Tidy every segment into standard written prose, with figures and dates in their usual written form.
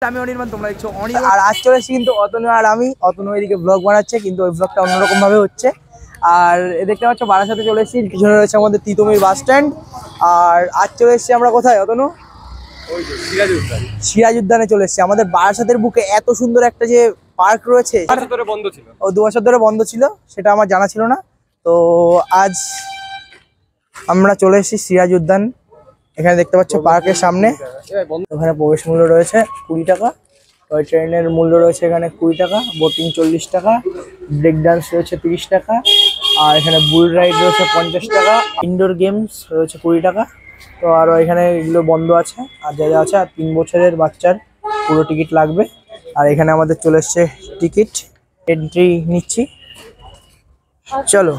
আমি অনির্বাণ, তোমরা দেখছো অনির্বাণ। আর আজ চলে এসেছি কিন্তু অতনু আর আমি। অতনু এদিকে ব্লগ বানাচ্ছে, কিন্তু ওই ব্লগটা অন্যরকম ভাবে হচ্ছে। আর দেখতে পাচ্ছ বারাসাতে চলে এসেছি, পিছনে রয়েছে আমাদের তিতুমির বাস স্ট্যান্ড। আর আজ চলে এসেছি আমরা কোথায় অতনু? সিরাজ উদ্যানে চলে এসেছি। আমাদের বারাসাতের বুকে এত সুন্দর একটা যে পার্ক রয়েছে, 2 বছর ধরে বন্ধ ছিল। ও 2 বছর ধরে বন্ধ ছিল, সেটা আমার জানা ছিল না। তো আজ আমরা চলে এসেছি সিরাজ উদ্যান। এখানে দেখতে পাচ্ছ পার্কের সামনে, ওখানে প্রবেশ মূল্য রয়েছে 20 টাকা, টয় ট্রেনের মূল্য রয়েছে এখানে 20 টাকা, বোটিং 40 টাকা, ব্রেক ডান্স রয়েছে 30 টাকা, আর এখানে বুল রাইড রয়েছে 50 টাকা, ইনডোর গেমস রয়েছে 20 টাকা। তো আরও এখানে এগুলো বন্ধ আছে, আর যা যা আছে। আর 3 বছরের বাচ্চার পুরো টিকিট লাগবে। আর এখানে আমাদের চলে এসছে টিকিট, এন্ট্রি নিচ্ছি। চলো।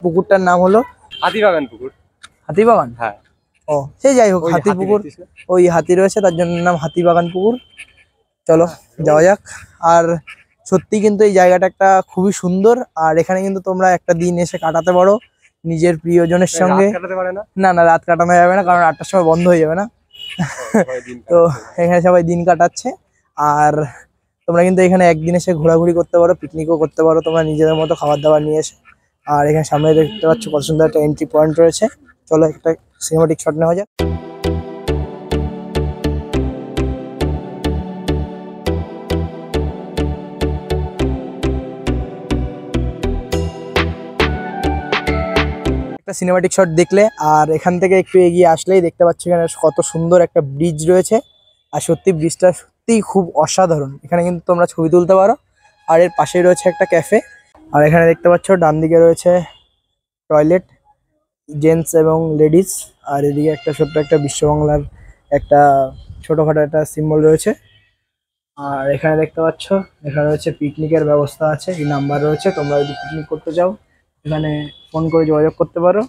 পুকুরটার নাম হলো হাতিবাগান পুকুর। হাতিবাগান? হ্যাঁ। ও সে যাই হোক, হাতি পুকুর, ওই হাতি রয়েছে তার জন্য নাম হাতিবাগান পুকুর। চলো যাওয়া যাক। আর সত্যি কিন্তু এই জায়গাটা একটা খুবই সুন্দর। আর এখানে কিন্তু তোমরা একটা দিন এসে কাটাতে পারো নিজের প্রিয়জনের সঙ্গে। না না, রাত কাটানো যাবে না, কারণ 8টার সময় বন্ধ হয়ে যাবে না। তো এখানে সবাই দিন কাটাচ্ছে। আর তোমরা কিন্তু এখানে একদিন এসে ঘোরাঘুরি করতে পারো, পিকনিকও করতে পারো তোমরা নিজেদের মতো খাবার দাবার নিয়ে এসে। আর এখানে সামনে দেখতে পাচ্ছ কত সুন্দর একটা এন্ট্রি পয়েন্ট রয়েছে। চলো একটা সিনেমাটিক শট নেওয়া যাক। একটা সিনেমাটিক শট দেখলে, আর এখান থেকে একটু এগিয়ে আসলেই দেখতে পাচ্ছ এখানে কত সুন্দর একটা ব্রিজ রয়েছে। আর সত্যি ব্রিজটা সত্যিই খুব অসাধারণ। এখানে কিন্তু তোমরা ছবি তুলতে পারো। আর এর পাশেই রয়েছে একটা ক্যাফে। আর এখানে দেখতে পাচ্ছ ডান দিকে রয়েছে টয়লেট, জেন্টস এবং লেডিস। আর এদিকে একটা ছোট্ট একটা বিশ্ববাংলার একটা ছোটখাটো একটা সিম্বল রয়েছে। আর এখানে দেখতে পাচ্ছ এখানে রয়েছে পিকনিকের ব্যবস্থা আছে, এই নাম্বার রয়েছে, তোমরা যদি পিকনিক করতে চাও এখানে ফোন করে যোগাযোগ করতে পারো।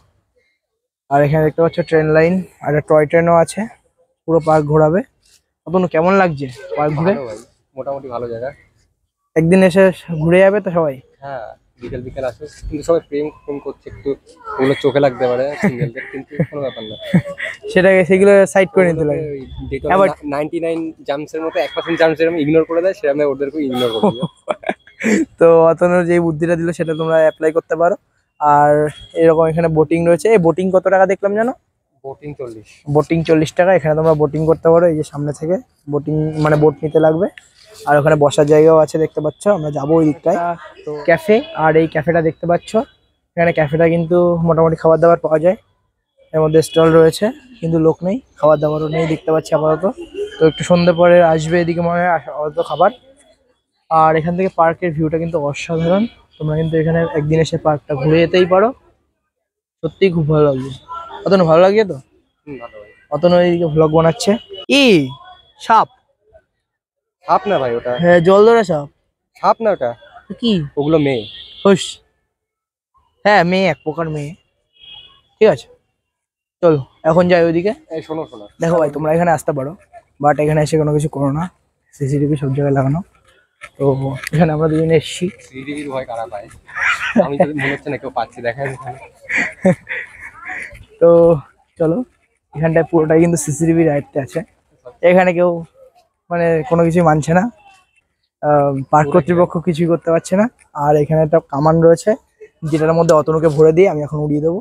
আর এখানে দেখতে পাচ্ছ ট্রেন লাইন, আর একটা টয় ট্রেনও আছে, পুরো পার্ক ঘোরাবে। আপনার কেমন লাগছে পার্ক ঘুরে? মোটামুটি ভালো জায়গা। একদিন এসে ঘুরে যাবে তো সবাই? হ্যাঁ, বিকেল বিকেল আসে, কিন্তু সবাই প্রেম করছে, একটু ওগুলো চোখে লাগতে পারে সিঙ্গেলদের, কিন্তু কোনো ব্যাপার না। সেটাকে সেগুলো সাইড করে নিতে লাগে। 99 জাম্পসের মতো 1% জাম্পস এরকম ইগনোর করে দেয়, সেরকম ওদেরকে ইগনোর করে দিও। তো অতনুর যে বুদ্ধিটা দিল সেটা তোমরা অ্যাপ্লাই করতে পারো। আর এরকম এখানে বোটিং রয়েছে। এই বোটিং কত টাকা দেখলাম জানো? বোটিং 40। বোটিং 40 টাকা। এখানে তোমরা বোটিং করতে পারো, এই যে সামনে থেকে বোটিং মানে বোট নিতে লাগবে। আর ওখানে বসার জায়গাও আছে দেখতে পাচ্ছ। আমরা যাবো ওই দিকটায়, তো ক্যাফে। আর এই ক্যাফেটা দেখতে পাচ্ছ, এখানে ক্যাফেটা কিন্তু মোটামুটি খাবার দাবার পাওয়া যায়। এর মধ্যে স্টল রয়েছে, কিন্তু লোক নেই, খাবার দাবারও নেই দেখতে পাচ্ছি আপাতত। তো একটু সন্ধ্যে পরে আসবে এদিকে মনে হয় আপাতত খাবার। আর এখান থেকে পার্কের ভিউটা কিন্তু অসাধারণ। তোমরা কিন্তু এখানে একদিন এসে পার্কটা ঘুরে যেতেই পারো, সত্যিই খুব ভালো লাগবে। অতনু ভালো লাগছে তো? অতনু এইদিকে ভ্লগ বানাচ্ছে। সাপ? সাপ না ভাই, ওটা হ্যাঁ জল ধরা সাপ। সাপ না, ওটা কি? ওগুলো মেয়ে। হুস, হ্যাঁ মেয়ে, এক প্রকার মেয়ে। ঠিক আছে চলো এখন যাই ওইদিকে। এই শোনো শোনো, দেখো ভাই তোমরা এখানে আসতে পারো, বাট এখানে এসে কোনো কিছু করো না। সিসিটিভি সব জায়গায় লাগানো। তো এখানে আমরা দুজনে এসেছি। সিসিটিভির ভয় কারা পায়? আমি তো মনে হচ্ছে না কেউ পাচ্ছি, দেখেন এখানে। তো চলো, এখানটায় পুরোটাই কিন্তু সিসিটিভির দায়িত্বে আছে। এখানে কেউ মানে কোনো কিছুই মানছে না, পার্ক কর্তৃপক্ষ কিছুই করতে পারছে না। আর এখানে একটা কামান রয়েছে, যেটার মধ্যে অতনুকে ভরে দিয়ে আমি এখন উড়িয়ে দেবো।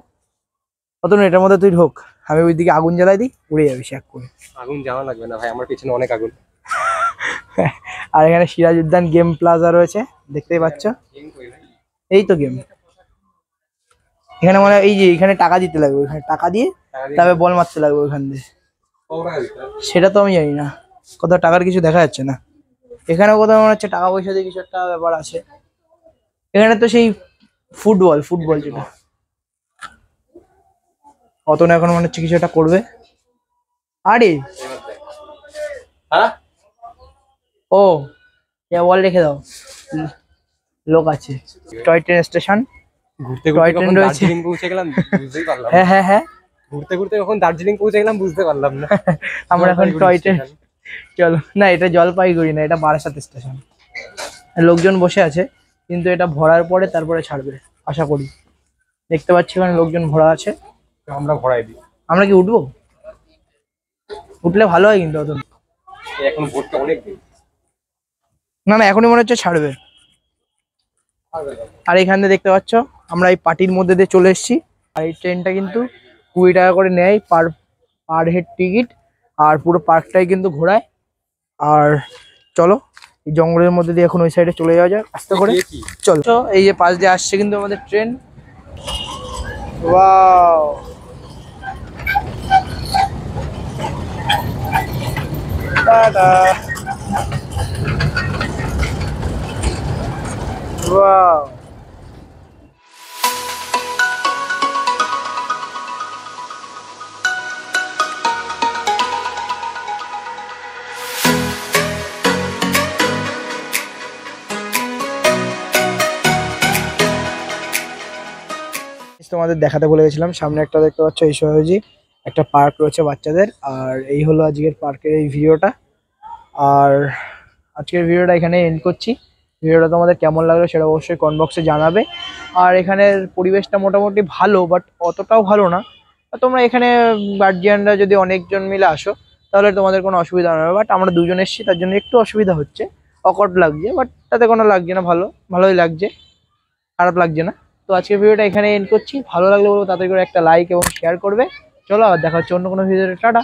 অতনু এটার মধ্যে তুই ঢোক, আমি ওই দিকে আগুন জ্বালাই দিই, উড়ে যাবি শেক করে। আগুন জ্বালা লাগবে না ভাই, আমার পিছনে অনেক আগুন। আর এখানে সিরাজ উদ্যান গেম প্লাজা রয়েছে, দেখতেই পাচ্ছ। এই তো গেম। এখানে মানে এই যে এখানে টাকা দিতে লাগবে, এখানে টাকা দিয়ে তবে বল মারতে লাগবে ওইখান দিয়ে। সেটা তো আমি জানি না, কোথাও টাকার কিছু দেখা যাচ্ছে না। এখানেও কোথাও মনে হচ্ছে টাকা পয়সা দিয়ে কিছু একটা ব্যাপার আছে। এখানে তো সেই ফুটবল ফুটবল যেটা অত না, এখন মনে হচ্ছে কিছু একটা করবে। আরে ও বল রেখে দাও, লোক আছে। টয় ট্রেন স্টেশন, ঘুরতে ঘুরতে কখন দার্জিলিং পৌঁছে গেলাম বুঝতেই পারলাম। হ্যাঁ হ্যাঁ হ্যাঁ, ঘুরতে ঘুরতে কখন দার্জিলিং পৌঁছে গেলাম বুঝতে পারলাম না। আমরা এখন টয় ট্রেন। চলো না, এটা জলপাইগুড়ি না, এটা বারাসাত স্টেশন। লোকজন বসে আছে, কিন্তু এটা ভরার পরে তারপরে ছাড়বে আশা করি। দেখতে পাচ্ছি ওখানে লোকজন ভরা আছে, আমরা ভরাই দিই। আমরা কি উঠবো? উঠলে ভালো হয় কিন্তু। অত এখন ভোটটা অনেক দিন। না না, এখনই মনে হচ্ছে ছাড়বে। আর এখান থেকে দেখতে পাচ্ছ আমরা এই পার্টির মধ্যে দিয়ে চলে এসেছি। আর এই ট্রেনটা কিন্তু 20 টাকা করে নেয় পার পার হেড টিকিট। আর পুরো পার্কটাই কিন্তু ঘোরায়। আর চলো এই জঙ্গলের মধ্যে দিয়ে এখন ওই সাইডে চলে যাওয়া যাক আস্তে করে। কি চলো তো, এই যে পাশ দিয়ে আসছে কিন্তু আমাদের ট্রেন। Wow, tata. ওয়াও, তোমাদের দেখাতে বলে গেছিলাম, সামনে একটা দেখতে পাচ্ছ ঐশ্বর্যজি একটা পার্ক রয়েছে বাচ্চাদের। আর এই হলো আজকের পার্কের এই ভিডিওটা। আর আজকের ভিডিওটা এখানে এন্ড করছি। ভিডিওটা তোমাদের কেমন লাগলো সেটা অবশ্যই কমেন্ট বক্সে জানাবে। আর এখানের পরিবেশটা মোটামুটি ভালো, বাট অতটাও ভালো না। আর তোমরা এখানে গার্জিয়ানরা যদি অনেকজন মিলে আসো তাহলে তোমাদের কোনো অসুবিধা হবে না। বাট আমরা দুজন এসেছি তার জন্য একটু অসুবিধা হচ্ছে, অকওয়ার্ড লাগছে, বাট তাতে কোনো লাগছে না, ভালোই লাগছে, খারাপ লাগছে না। তো আজকের ভিডিওটা এখানে এন্ড করছি। ভালো লাগলে বলবো তাড়াতাড়ি করে একটা লাইক এবং শেয়ার করবে। চলো, আর দেখা হচ্ছে অন্য কোনো ভিডিওতে। টাটা।